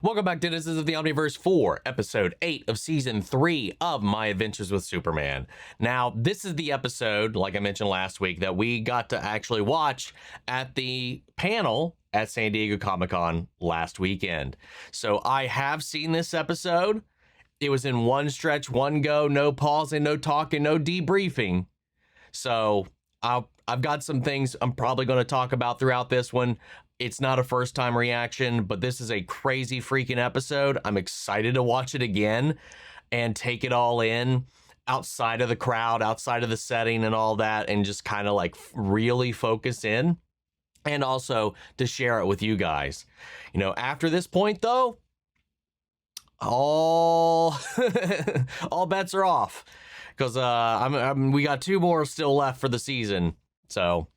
Welcome back to This is the Omniverse for episode 8 of season 3 of My Adventures with Superman. Now, this is the episode, like I mentioned last week, that we got to actually watch at the panel at San Diego Comic-Con last weekend. So I have seen this episode. It was in one stretch, one go, no pausing, no talking, no debriefing. So I've got some things I'm probably going to talk about throughout this one. It's not a first time reaction, but this is a crazy freaking episode. I'm excited to watch it again and take it all in outside of the crowd, outside of the setting and all that, and just kind of like really focus in, and also to share it with you guys. You know, after this point though, all bets are off, because we got 2 more still left for the season. So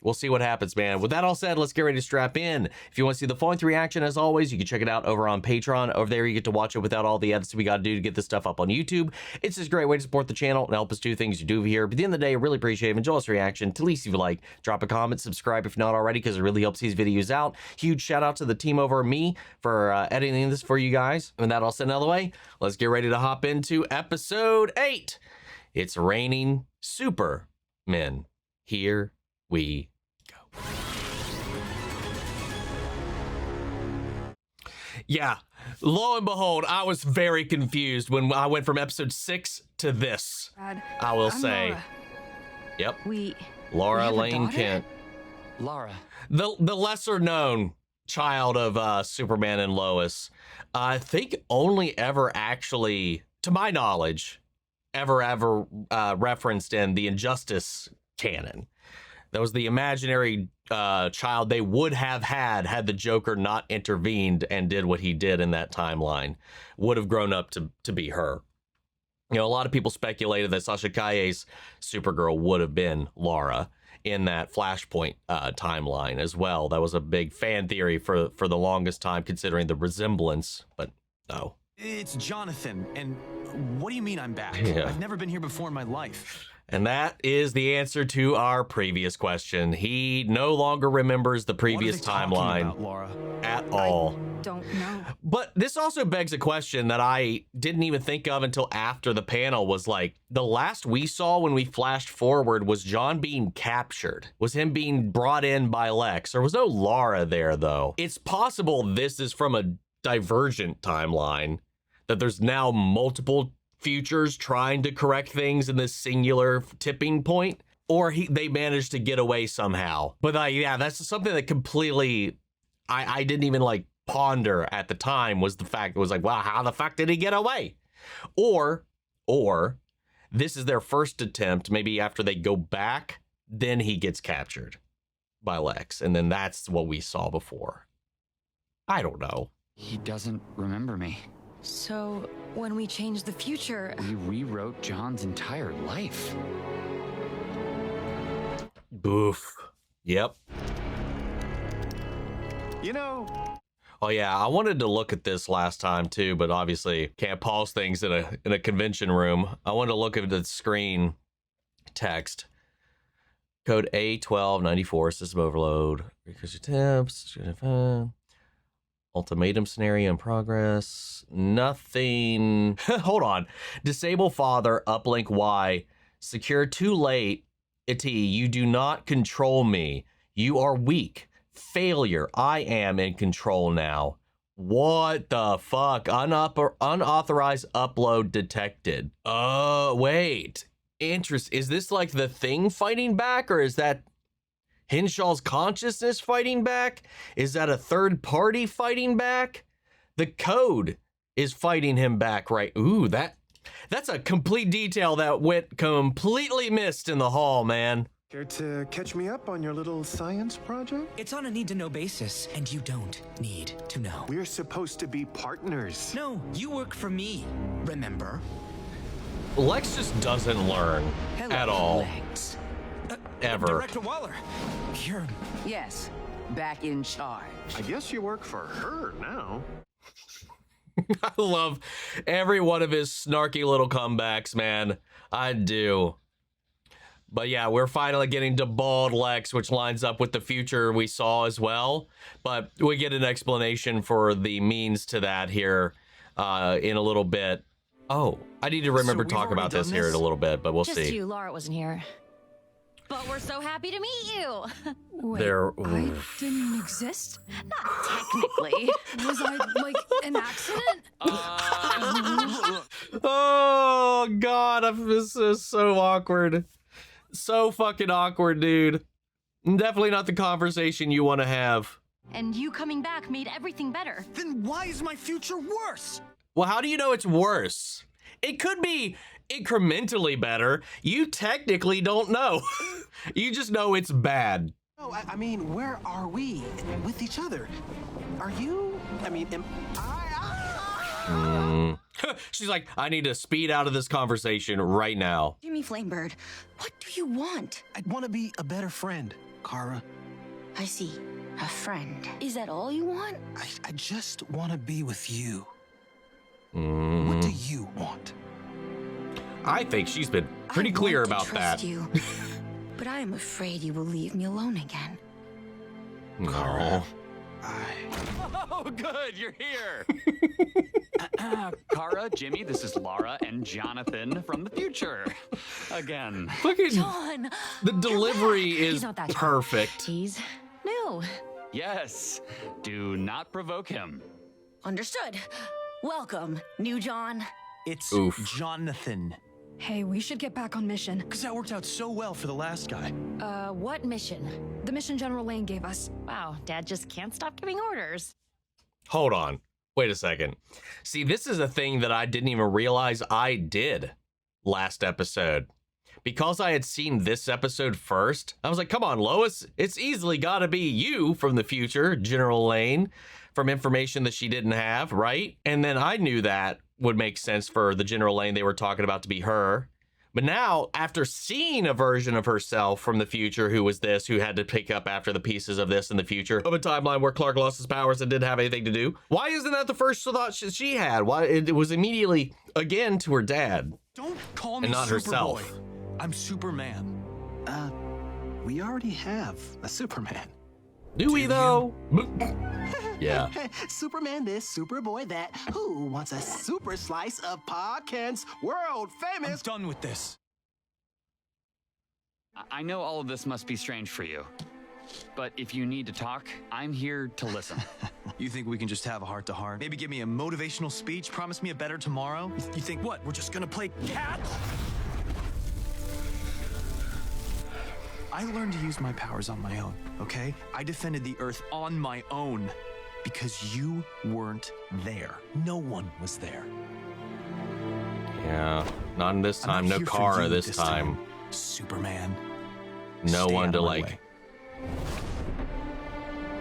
we'll see what happens, man. With that all said, let's get ready to strap in. If you want to see the full length reaction, as always, you can check it out over on Patreon. Over there, you get to watch it without all the edits we got to do to get this stuff up on YouTube. It's just a great way to support the channel and help us do things you do here. But at the end of the day, I really appreciate it. Enjoy this reaction. To least if you like, drop a comment, subscribe if not already, because it really helps these videos out. Huge shout out to the team over me for editing this for you guys. And that all said out of the way, let's get ready to hop into episode 8. It's raining Supermen. Here we go. Yeah, lo and behold, I was very confused when I went from episode 6 to this. Dad, I will I'm say. Laura. Yep. we Laura have a Lane daughter? Kent. Laura. The lesser known child of Superman and Lois. I think only ever actually, to my knowledge, ever referenced in the Injustice canon. That was the imaginary child they would have had the Joker not intervened and did what he did in that timeline. Would have grown up to be her. You know, a lot of people speculated that Sasha Calle's Supergirl would have been Laura in that Flashpoint timeline as well. That was a big fan theory for the longest time, considering the resemblance, but no. It's Jonathan, and what do you mean I'm back? Yeah. I've never been here before in my life. And that is the answer to our previous question. He no longer remembers the previous What are they talking timeline about, Laura? at all. Don't know. But this also begs a question that I didn't even think of until after the panel. Was like, the last we saw when we flashed forward was John being captured. Was him being brought in by Lex. There was no Laura there, though. It's possible this is from a divergent timeline, that there's now multiple futures trying to correct things in this singular tipping point, or they managed to get away somehow. But yeah, that's something that completely I didn't even like ponder at the time. Was the fact, it was like, wow, how the fuck did he get away? Or this is their first attempt. Maybe after they go back, then he gets captured by Lex, and then that's what we saw before. I don't know. He doesn't remember me. So, when we change the future, We rewrote John's entire life. Boof. Yep. You know, Oh yeah, I wanted to look at this last time too, but obviously can't pause things in a convention room. I wanted to look at the screen text. Code A1294, system overload. Recursive temps. Ultimatum scenario in progress. Nothing. Hold on. Disable father, uplink Y. Secure too late. You do not control me. You are weak. Failure. I am in control now. What the fuck? Unauthorized upload detected. Wait. Is this like the Thing fighting back, or is that Henshaw's consciousness fighting back? Is that a third party fighting back? The Code is fighting him back, right? Ooh, that's a complete detail that went completely missed in the hall, man. Care to catch me up on your little science project? It's on a need-to-know basis, and you don't need to know. We're supposed to be partners. No, you work for me, remember? Lex just doesn't learn at all. Lex. Ever. Director Waller, you're... Yes, back in charge. I guess you work for her now. I love every one of his snarky little comebacks, man. I do. But yeah, we're finally getting to bald Lex, which lines up with the future we saw as well. But we get an explanation for the means to that here in a little bit. Oh, I need to remember So to talk we've about already this done here in this? a little bit, but we'll Just see. you, Laura wasn't here. But we're so happy to meet you. Wait, There- I didn't exist? Not technically. Was I, like, an accident? Oh, God, this is so awkward. So fucking awkward, dude. Definitely not the conversation you want to have. And you coming back made everything better. Then why is my future worse? Well, how do you know it's worse? It could be incrementally better. You technically don't know. You just know it's bad. Oh, I mean, where are we with each other? Are you? I mean, am I? She's like, I need to speed out of this conversation right now. Jimmy Flamebird, what do you want? I'd want to be a better friend, Kara. I see. A friend. Is that all you want? I just want to be with you. What do you want? I think she's been pretty I clear want to about that. trust you, but I am afraid you will leave me alone again. No. Oh, good, you're here. Kara, Jimmy, this is Laura and Jonathan from the future. Again. Fucking John! the delivery is He's not that perfect. He's new. Yes, do not provoke him. Understood. Welcome, new John. It's Oof. Jonathan. Hey, we should get back on mission. Because that worked out so well for the last guy. What mission? The mission General Lane gave us. Wow, Dad just can't stop giving orders. Hold on. Wait a second. See, this is a thing that I didn't even realize I did last episode. Because I had seen this episode first, I was like, come on, Lois, it's easily gotta be you from the future, General Lane, from information that she didn't have, right? And then I knew that would make sense for the General Lane they were talking about to be her. But now, after seeing a version of herself from the future who was this, who had to pick up after the pieces of this in the future, of a timeline where Clark lost his powers and didn't have anything to do, why isn't that the first thought she had? Why it was immediately, again, to her dad. Don't call me And not Superboy. herself. I'm Superman. We already have a Superman. Do we, though? Yeah. Superman this, Superboy that. Who wants a super slice of Pa Kent's world I'm famous? done with this. I know all of this must be strange for you, but if you need to talk, I'm here to listen. You think we can just have a heart-to-heart? Maybe give me a motivational speech, promise me a better tomorrow? You think what, we're just gonna play catch? I learned to use my powers on my own, okay? I defended the Earth on my own because you weren't there. No one was there. Yeah. Not in this I'm not time. No here for Kara you this time. Superman. No Stay one out to, of my like, way.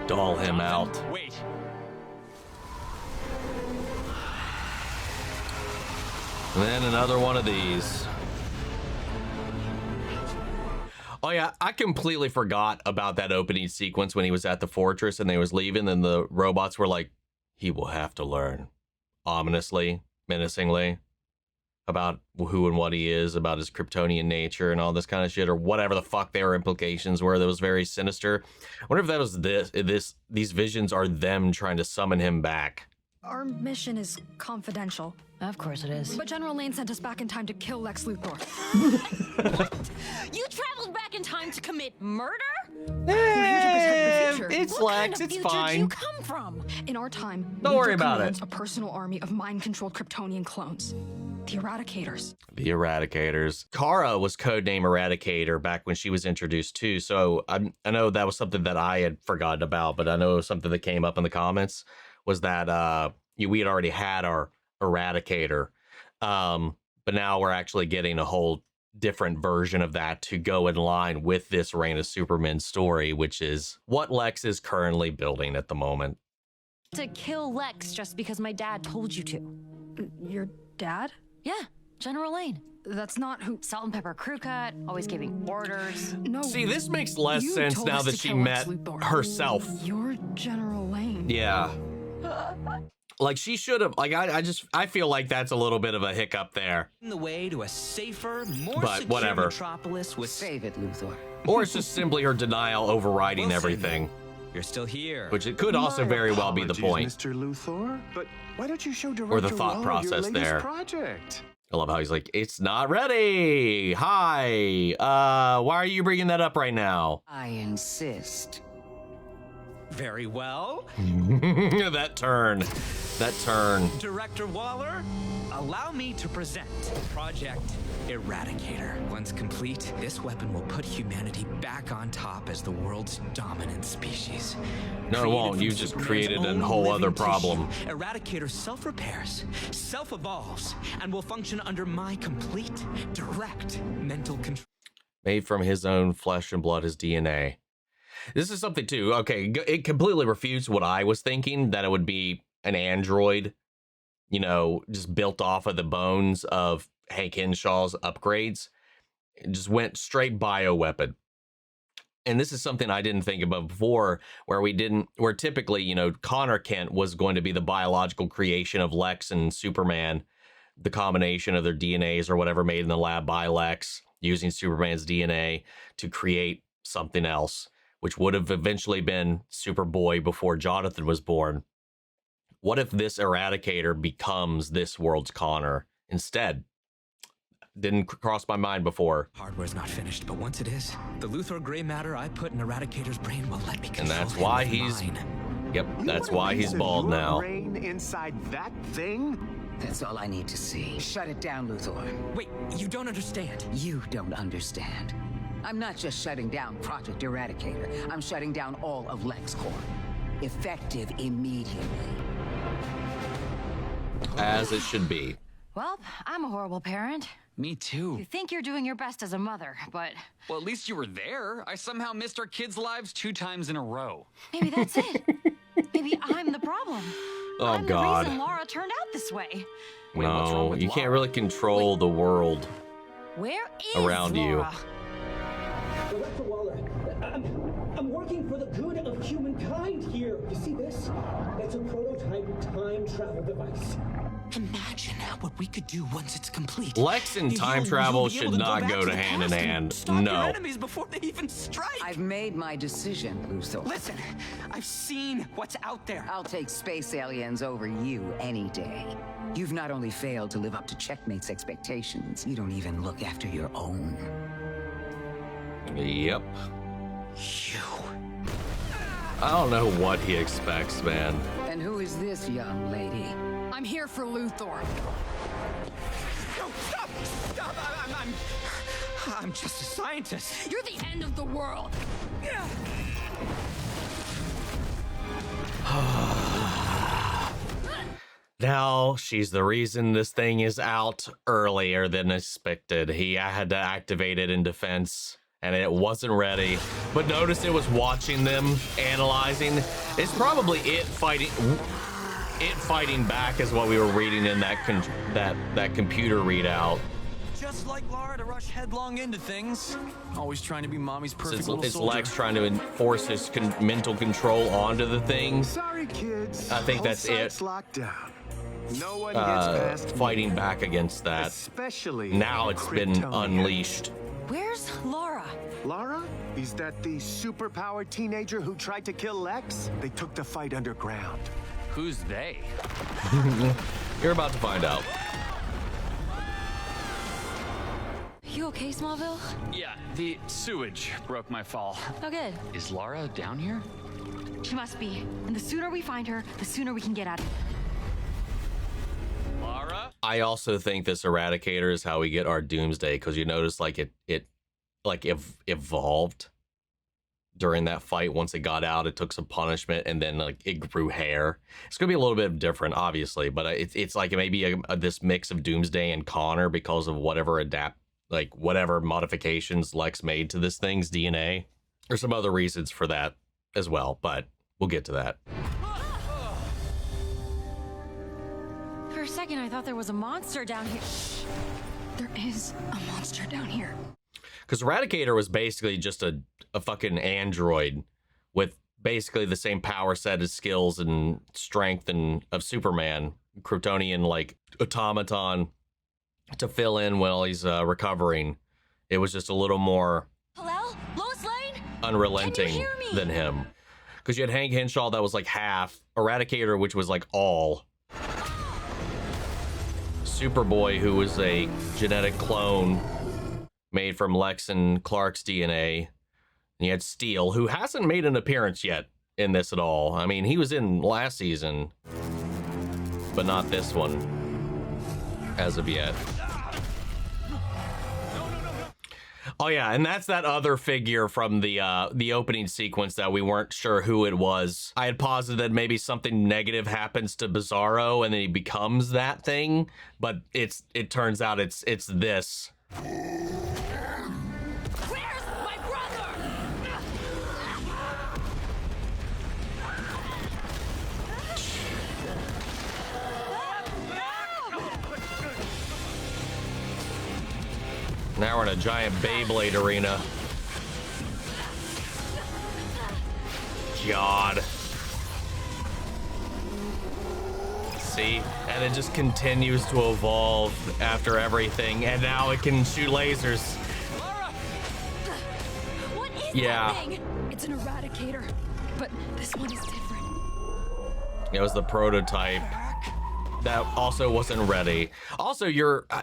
doll him Jonathan, out. Wait. And then another one of these. Oh yeah, I completely forgot about that opening sequence when he was at the fortress and they was leaving and the robots were like, he will have to learn. Ominously, menacingly. About who and what he is, about his Kryptonian nature and all this kind of shit, or whatever the fuck their implications were. That was very sinister. I wonder if that was these visions are them trying to summon him back. Our mission is confidential, Of course it is. but General Lane sent us back in time to kill Lex Luthor. You traveled back in time to commit murder? future. It's What Lex, kind of it's future do fine. you come from? In our time, Don't worry Luthor about commands it. a personal army of mind-controlled Kryptonian clones, the Eradicators. The Eradicators. Kara was codename Eradicator back when she was introduced too. So I know that was something that I had forgotten about, but I know it was something that came up in the comments was that we had already had our Eradicator. But now we're actually getting a whole different version of that to go in line with this Reign of Superman story, which is what Lex is currently building at the moment. To kill Lex just because my dad told you to. Your dad? Yeah, General Lane. That's not who. Salt and pepper crew cut, always giving orders. No. See, this makes less you sense told now us that to she kill Lex met Luthor. herself. You're General Lane. Yeah. Like she should have, like I feel like that's a little bit of a hiccup there. The way to a safer, more But secure whatever. metropolis with Save it, Luthor. Or it's just simply her denial overriding Wilson. everything, You're still here. which it could also My very well be the apologies, point. Mr. Luthor, but why don't you show director Or the thought Waller process your latest there. project? I love how he's like, it's not ready. Hi. Why are you bringing that up right now? I insist. Very well. That turn. Director Waller, allow me to present Project Eradicator. Once complete, this weapon will put humanity back on top as the world's dominant species. No, it Created won't. from You just Superman's created a own whole other living problem. tissue, Eradicator self-repairs, self-evolves, and will function under my complete, direct mental control. Made from his own flesh and blood, his DNA. This is something too. Okay, it completely refutes what I was thinking, that it would be an android, you know, just built off of the bones of Hank Henshaw's upgrades. It just went straight bioweapon. And this is something I didn't think about before, where typically, you know, Connor Kent was going to be the biological creation of Lex and Superman, the combination of their DNAs or whatever made in the lab by Lex, using Superman's DNA to create something else, which would have eventually been Superboy before Jonathan was born. What if this Eradicator becomes this world's Connor instead? Didn't cross my mind before. Hardware's not finished, but once it is, the Luthor gray matter I put in Eradicator's brain will let me control And that's him why with he's... mine. Yep, You that's want a why piece he's of bald your now. brain inside that thing? That's all I need to see. Shut it down, Luthor. Wait, you don't understand. You don't understand. I'm not just shutting down Project Eradicator. I'm shutting down all of LexCorp. Effective immediately. As it should be. Well, I'm a horrible parent. Me too. You think you're doing your best as a mother, but Well, at least you were there. I somehow missed our kids' lives 2 times in a row. maybe that's it. Maybe I'm the problem. Oh, I'm God. the reason Laura turned out this way. Wait, what's wrong No, with you can't Laura? really control the world Where is around you. Laura? Director Waller, I'm working for the good of humankind here. You see this? It's a prototype time travel device. Imagine what we could do once it's complete. Lex and time travel should not go to hand in hand. Stop your No. enemies before they even strike. I've made my decision, Luthor. Listen, I've seen what's out there. I'll take space aliens over you any day. You've not only failed to live up to Checkmate's expectations, you don't even look after your own. Yep. You. Ah! I don't know what he expects, man. And who is this young lady? I'm here for Luthor. No, stop! Stop! I'm just a scientist. You're the end of the world. Now she's the reason this thing is out earlier than expected. He had to activate it in defense, and it wasn't ready. But notice it was watching them, analyzing. It's probably it fighting back, is what we were reading in that computer readout. Just like Laura to rush headlong into things. Always trying to be mommy's perfect little It's soldier. Lex trying to enforce his mental control onto the thing. Sorry, kids. I think All that's it. sites locked down. No one gets past me, Fighting back against that. especially Now it's been Kryptonian. unleashed. Where's Laura? Laura? Is that the superpowered teenager who tried to kill Lex? They took the fight underground. Who's they? You're about to find out. You okay, Smallville? Yeah, the sewage broke my fall. Oh, good. Is Laura down here? She must be. And the sooner we find her, the sooner we can get out of here. Laura? I also think this Eradicator is how we get our Doomsday, because you notice like it evolved during that fight. Once it got out, it took some punishment, and then like it grew hair. It's gonna be a little bit different, obviously, but it's like maybe this mix of Doomsday and Connor because of whatever whatever modifications Lex made to this thing's DNA. There's some other reasons for that as well, but we'll get to that. For a second, I thought there was a monster down here. There is a monster down here. Because Eradicator was basically just a fucking android with basically the same power set as skills and strength and of Superman, Kryptonian like automaton to fill in while he's recovering. It was just a little more Hello? Lois Lane? unrelenting than him. Because you had Hank Henshaw that was like half, Eradicator, which was like all, Superboy, who was a genetic clone made from Lex and Clark's DNA. And you had Steel, who hasn't made an appearance yet in this at all. I mean, he was in last season, but not this one as of yet. Oh yeah, and that's that other figure from the opening sequence that we weren't sure who it was. I had posited that maybe something negative happens to Bizarro and then he becomes that thing, but it turns out it's this. Where's my brother? Now we're in a giant Beyblade arena. God. See? And it just continues to evolve after everything, and now it can shoot lasers. What is Yeah. that thing? It's an eradicator, but this one is different. It was the prototype that also wasn't ready. Also,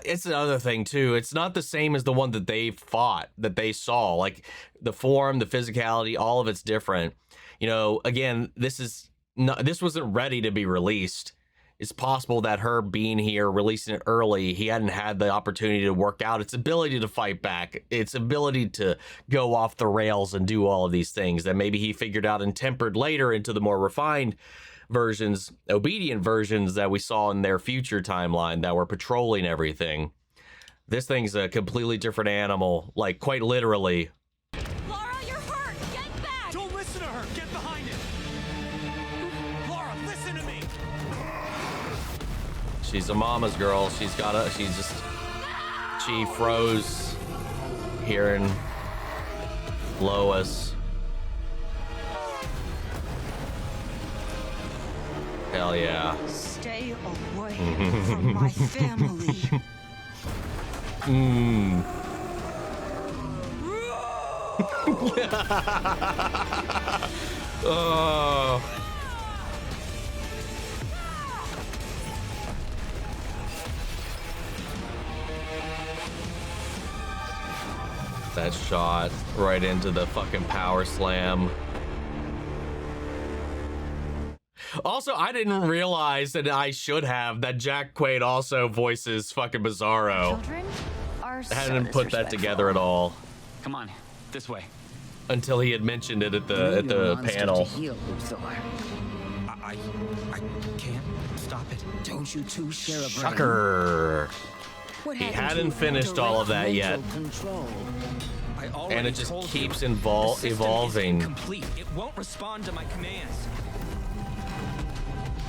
it's another thing too. It's not the same as the one that they fought, that they saw. Like the form, the physicality, all of it's different. You know, again, this wasn't ready to be released. It's possible that her being here, releasing it early, he hadn't had the opportunity to work out its ability to fight back, its ability to go off the rails and do all of these things that maybe he figured out and tempered later into the more refined versions, obedient versions that we saw in their future timeline that were patrolling everything. This thing's a completely different animal, like quite literally. Laura, you're hurt! Get back! Don't listen to her! Get behind it! Laura, listen to me! She's a mama's girl. She froze hearing Lois. Hell yeah. Stay away from my family. Oh. That shot right into the fucking power slam. Also, I didn't realize that I should have that Jack Quaid also voices fucking Bizarro. Children are I hadn't put that together at all Come on, this way. until he had mentioned it at the panel. I can't stop it. Don't you two share a brain? Sucker. What He happened hadn't to finished all of that yet. mental control? I already And it just told keeps you. The system is evolving. incomplete. It won't respond to my commands.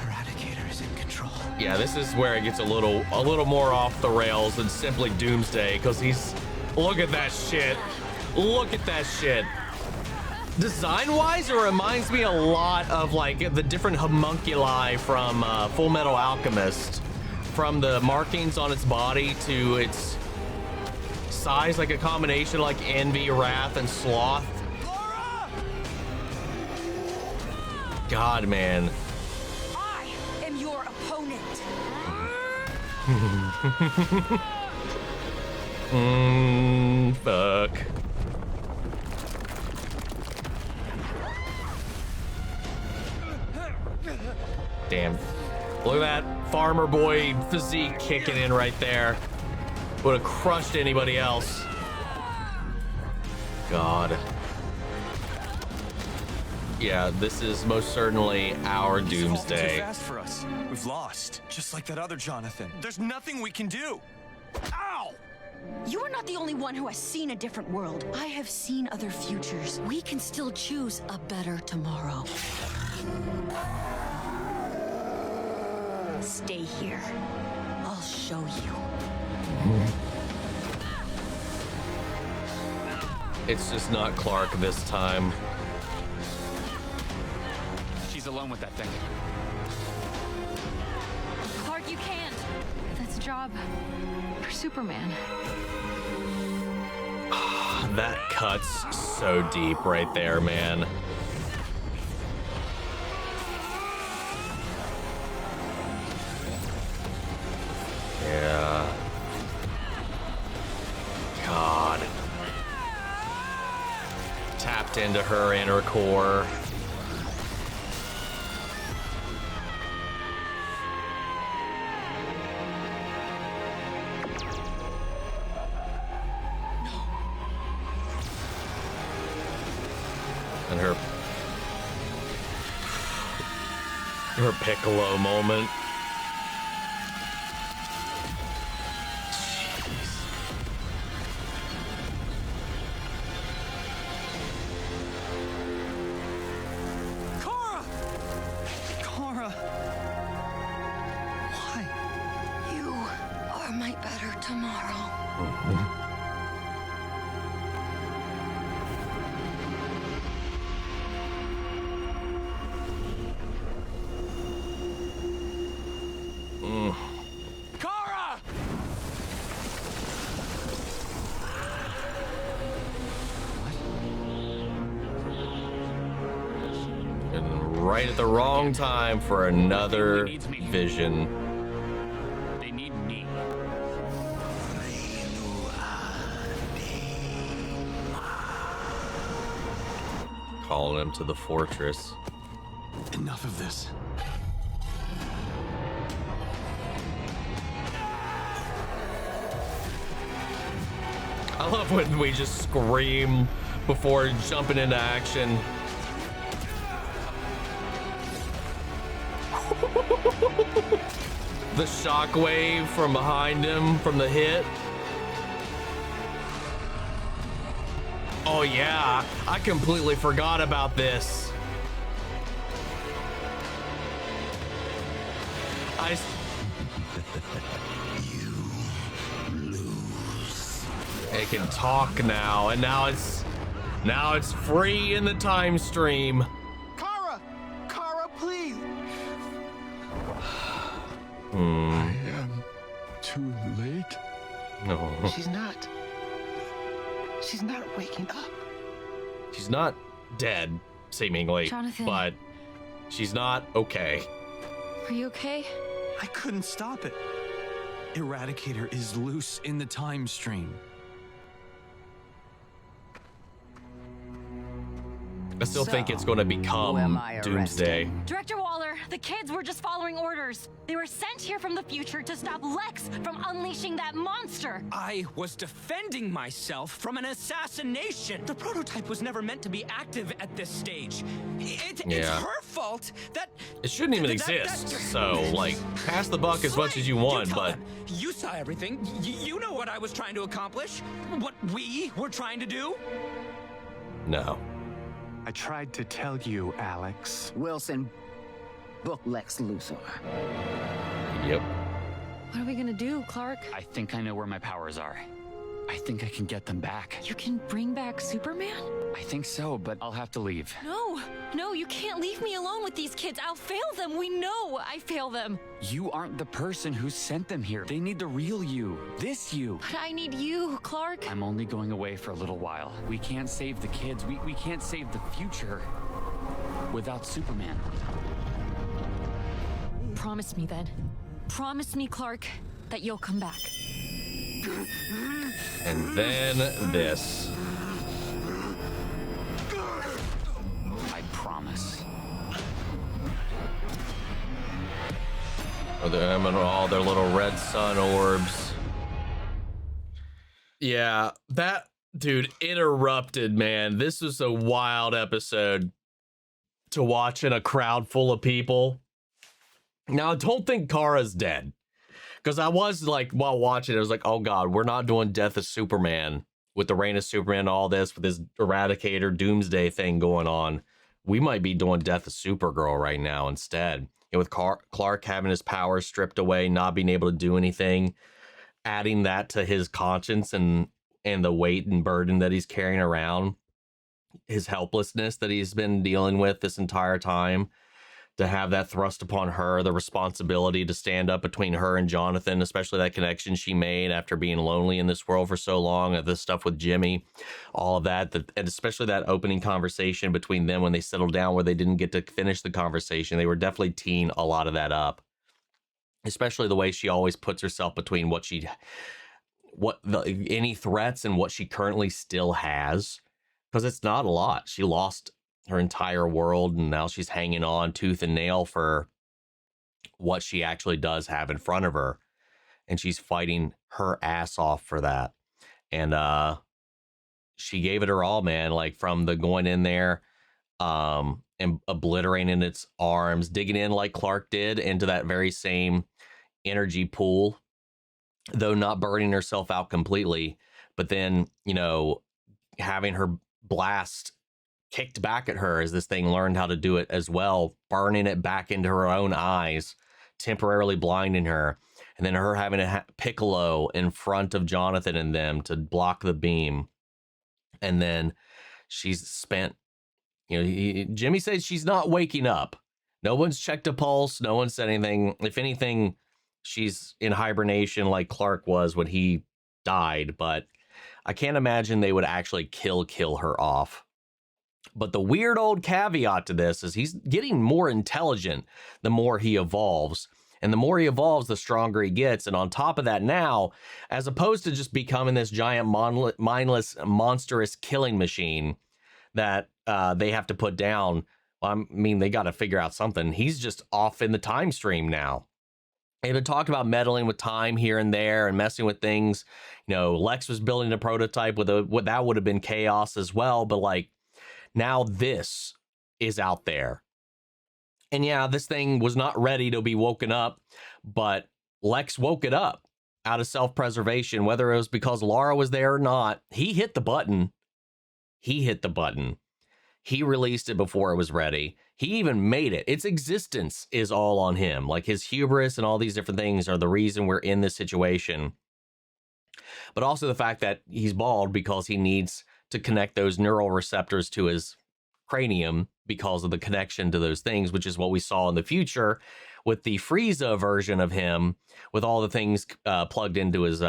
Eradicator is in control. Yeah, this is where it gets a little more off the rails than simply Doomsday, because look at that shit. Look at that shit. Design-wise, it reminds me a lot of like the different homunculi from Full Metal Alchemist. From the markings on its body to its size, like a combination like Envy, Wrath, and Sloth. God, man. I am your opponent. Fuck. Damn. Look at that farmer boy physique kicking in right there. Would have crushed anybody else. God. Yeah, this is most certainly our Too Doomsday. fast for us. We've lost, just like that other Jonathan. There's nothing we can do. Ow! You are not the only one who has seen a different world. I have seen other futures. We can still choose a better tomorrow. Stay here. I'll show you. It's just not Clark this time. alone with that thing. Clark, you can't. That's a job for Superman. That cuts so deep right there, man. Yeah. God. Tapped into her inner core. And her Piccolo moment. Kara! Kara! Why? You are my better tomorrow. Kara! And right at the wrong time for another vision. They need me. Calling him to the fortress. Enough of this. I love when we just scream before jumping into action. The shockwave from behind him from the hit. Oh yeah, I completely forgot about this. It can talk now, and now it's free in the time stream. Kara! Kara, please! I am too late. No. She's not waking up. She's not dead, seemingly, Jonathan. but she's not okay. Are you okay? I couldn't stop it. Eradicator is loose in the time stream. I still think it's going to Who am become I Doomsday. arresting? Director Waller, the kids were just following orders. They were sent here from the future to stop Lex from unleashing that monster. I was defending myself from an assassination. The prototype was never meant to be active at this stage. It's Yeah. her fault that It shouldn't even exist. So, like, pass the buck as much as you want, you tell but them. You saw everything. You know what I was trying to accomplish. What we were trying to do. no. I tried to tell you, Alex. Wilson, book Lex Luthor. Yep. What are we gonna do, Clark? I think I know where my powers are. I think I can get them back. You can bring back Superman? I think so, but I'll have to leave. No, you can't leave me alone with these kids. I'll fail them. We know I fail them. You aren't the person who sent them here. They need the real you. This you. But I need you, Clark. I'm only going away for a little while. We can't save the kids. We can't save the future without Superman. Promise me then. Promise me, Clark, that you'll come back. And then this. I promise. Or them and all their little red sun orbs. Yeah, that dude interrupted, man. This was a wild episode to watch in a crowd full of people. Now, I don't think Kara's dead. Because I was like, while watching it, I was like, oh God, we're not doing Death of Superman with the Reign of Superman, all this, with this Eradicator Doomsday thing going on. We might be doing Death of Supergirl right now instead. And with Clark having his powers stripped away, not being able to do anything, adding that to his conscience and the weight and burden that he's carrying around, his helplessness that he's been dealing with this entire time, to have that thrust upon her, the responsibility to stand up between her and Jonathan, especially that connection she made after being lonely in this world for so long, the stuff with Jimmy, all of that, and especially that opening conversation between them when they settled down where they didn't get to finish the conversation. They were definitely teeing a lot of that up, especially the way she always puts herself between any threats and what she currently still has, because it's not a lot. She lost her entire world, and now she's hanging on tooth and nail for what she actually does have in front of her, and she's fighting her ass off for that. And she gave it her all, man, like from the going in there and obliterating its arms, digging in like Clark did into that very same energy pool, though not burning herself out completely, but then, you know, having her blast kicked back at her as this thing learned how to do it as well, burning it back into her own eyes, temporarily blinding her, and then her having a Piccolo in front of Jonathan and them to block the beam. And then she's spent, you know, Jimmy says she's not waking up. No one's checked a pulse. No one said anything. If anything, she's in hibernation like Clark was when he died, but I can't imagine they would actually kill her off. But the weird old caveat to this is he's getting more intelligent the more he evolves. And the more he evolves, the stronger he gets. And on top of that now, as opposed to just becoming this giant, mindless, monstrous killing machine that they have to put down, well, I mean, they got to figure out something. He's just off in the time stream now. They've been talking about meddling with time here and there and messing with things. You know, Lex was building a prototype with what that would have been chaos as well. But like, now this is out there. And yeah, this thing was not ready to be woken up, but Lex woke it up out of self-preservation, whether it was because Laura was there or not. He hit the button. He released it before it was ready. He even made it. Its existence is all on him. Like his hubris and all these different things are the reason we're in this situation. But also the fact that he's bald because he needs to connect those neural receptors to his cranium because of the connection to those things, which is what we saw in the future with the Frieza version of him, with all the things plugged into his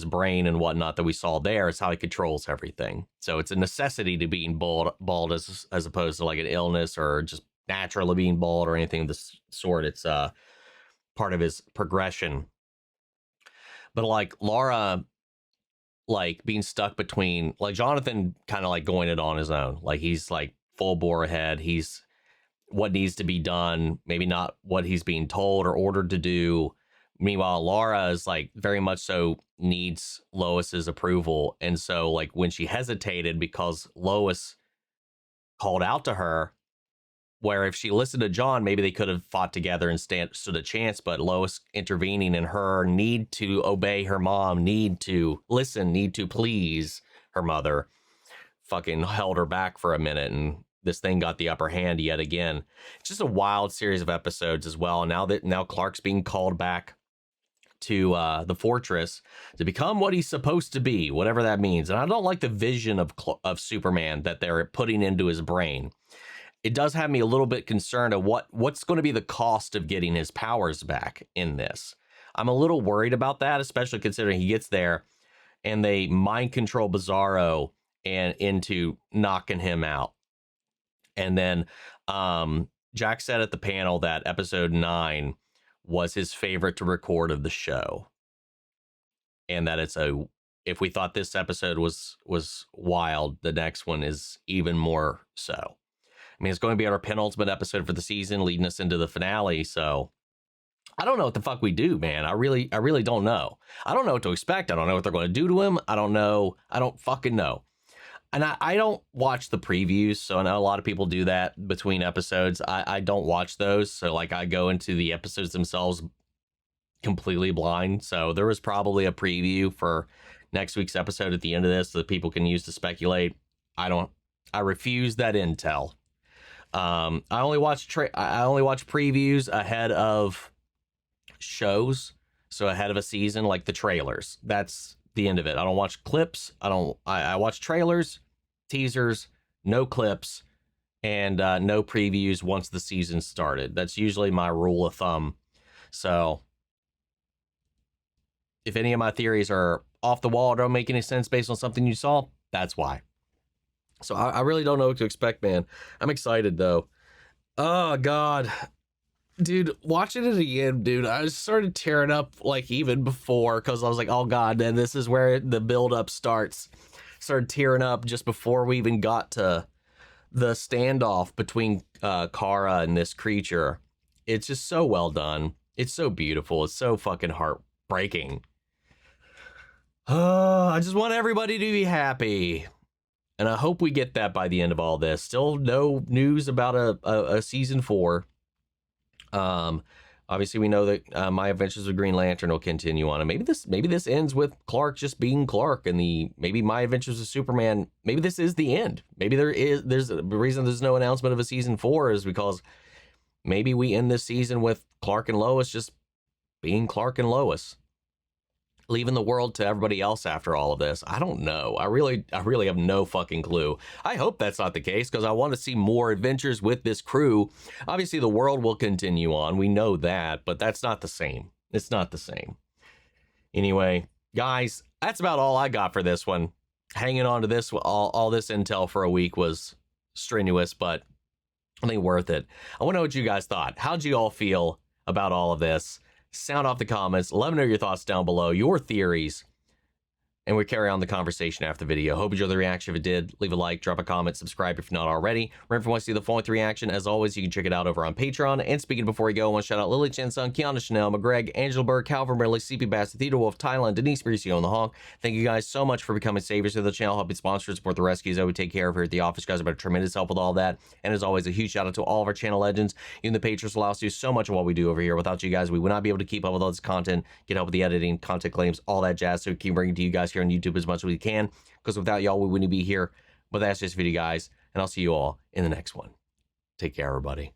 brain and whatnot that we saw there. It's how he controls everything. So it's a necessity to being bald as opposed to like an illness or just naturally being bald or anything of this sort. It's part of his progression. But like Laura, like being stuck between, like Jonathan kind of like going it on his own. Like he's like full bore ahead. He's what needs to be done, maybe not what he's being told or ordered to do. Meanwhile, Laura is like very much so needs Lois's approval. And so like when she hesitated because Lois called out to her, where if she listened to John, maybe they could have fought together and stood a chance, but Lois intervening in her need to obey her mom, need to listen, need to please her mother, fucking held her back for a minute, and this thing got the upper hand yet again. It's just a wild series of episodes as well. Now Clark's being called back to the fortress to become what he's supposed to be, whatever that means. And I don't like the vision of Superman that they're putting into his brain. It does have me a little bit concerned of what's going to be the cost of getting his powers back in this. I'm a little worried about that, especially considering he gets there and they mind control Bizarro and into knocking him out. And then Jack said at the panel that episode 9 was his favorite to record of the show. And that if we thought this episode was wild, the next one is even more so. I mean, it's going to be our penultimate episode for the season, leading us into the finale. So I don't know what the fuck we do, man. I really don't know. I don't know what to expect. I don't know what they're going to do to him. I don't know. I don't fucking know. And I don't watch the previews. So I know a lot of people do that between episodes. I don't watch those. So like I go into the episodes themselves completely blind. So there was probably a preview for next week's episode at the end of this that people can use to speculate. I refuse that intel. I only watch previews ahead of shows, so ahead of a season, like the trailers. That's the end of it. I don't watch clips. I watch trailers, teasers, no clips, and no previews once the season started. That's usually my rule of thumb. So if any of my theories are off the wall or don't make any sense based on something you saw, that's why. So I really don't know what to expect, man. I'm excited, though. Oh, God. Dude, watching it again, dude, I started tearing up, like, even before, because I was like, oh, God, then this is where the buildup starts. Started tearing up just before we even got to the standoff between Kara and this creature. It's just so well done. It's so beautiful. It's so fucking heartbreaking. I just want everybody to be happy. And I hope we get that by the end of all this. Still no news about a season 4. Obviously we know that My Adventures with Green Lantern will continue on, and maybe this ends with Clark just being Clark, and maybe My Adventures with Superman, maybe this is the end. Maybe there's a reason there's no announcement of a season 4 is because maybe we end this season with Clark and Lois just being Clark and Lois, leaving the world to everybody else after all of this. I don't know. I really have no fucking clue. I hope that's not the case, because I want to see more adventures with this crew. Obviously, the world will continue on. We know that, but that's not the same. It's not the same. Anyway, guys, that's about all I got for this one. Hanging on to this, all this intel for a week was strenuous, but I think worth it. I want to know what you guys thought. How'd you all feel about all of this? Sound off the comments. Let me know your thoughts down below, your theories, and we'll carry on the conversation after the video. Hope you enjoyed the reaction. If it did, leave a like, drop a comment, subscribe if you're not already. Remember, if you want to see the full length reaction, as always, you can check it out over on Patreon. And speaking before we go, I want to shout out Lily Chan-sung, Kiana Chanel, McGreg, Angela Berg, Calvin Burley, CP Bassett, Theodore Wolf, Thailand, Denise Bricio, and the Hawk. Thank you guys so much for becoming saviors of the channel, helping sponsor and support the rescues that we take care of here at the office. You guys have been a tremendous help with all that. And as always, a huge shout out to all of our channel legends. Even the patrons allow us to do so much of what we do over here. Without you guys, we would not be able to keep up with all this content, get help with the editing, content claims, all that jazz. So we keep bringing to you guys here on YouTube as much as we can, because without y'all, we wouldn't be here. But that's just video, guys, and I'll see you all in the next one. Take care, everybody.